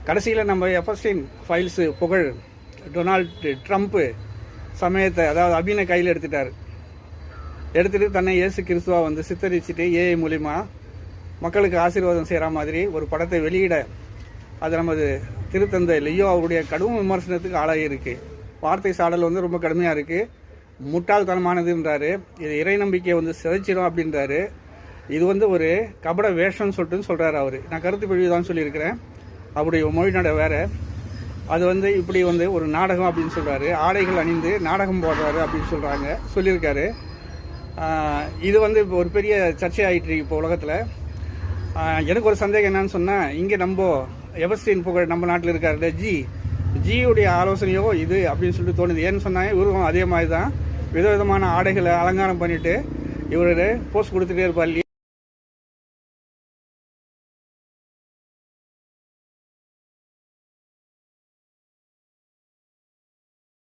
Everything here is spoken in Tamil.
கடைசியில் நம்ம எஃபஸ்டின் ஃபைல்ஸு புகழ் டொனால்டு ட்ரம்ப்பு சமயத்தை அதாவது அபினை கையில் எடுத்துகிட்டு தன்னை இயேசு கிறிஸ்துவா வந்து சித்தரிச்சுட்டு ஏஐ மூலிமா மக்களுக்கு ஆசீர்வாதம் செய்கிற மாதிரி ஒரு படத்தை வெளியிட அது நமது திருத்தந்தை லியோ அவருடைய கடும் விமர்சனத்துக்கு ஆளாகியிருக்கு. வார்த்தை சாடல் வந்து ரொம்ப கடுமையாக இருக்குது. முட்டாள்தனமானதுன்றாரு. இது இறை நம்பிக்கையை வந்து சிதைச்சிடும் அப்படின்றாரு. இது வந்து ஒரு கபட வேஷம்னு சொல்கிறாரு அவர். நான் கருத்து பிரிவு தான் சொல்லியிருக்கிறேன். அவருடைய மொழி நட வேறு. அது வந்து இப்படி வந்து ஒரு நாடகம் அப்படின்னு சொல்கிறாரு. ஆடைகள் அணிந்து நாடகம் போடுறாரு அப்படின்னு சொல்லியிருக்காரு. இது வந்து இப்போ ஒரு பெரிய சர்ச்சை ஆகிட்டு இப்போ உலகத்தில். எனக்கு ஒரு சந்தேகம் என்னன்னு சொன்னால், இங்கே நம்ம எவஸ்டின் புகழ் நம்ம நாட்டில் இருக்காரு ஜியுடைய ஆலோசனையோ இது அப்படின்னு சொல்லிட்டு தோணுது. ஏன்னு சொன்னாங்க, இவரும் அதே மாதிரி தான் விதவிதமான ஆடைகளை அலங்காரம் பண்ணிவிட்டு இவர் போஸ்ட் கொடுத்துட்டே இருப்பார்.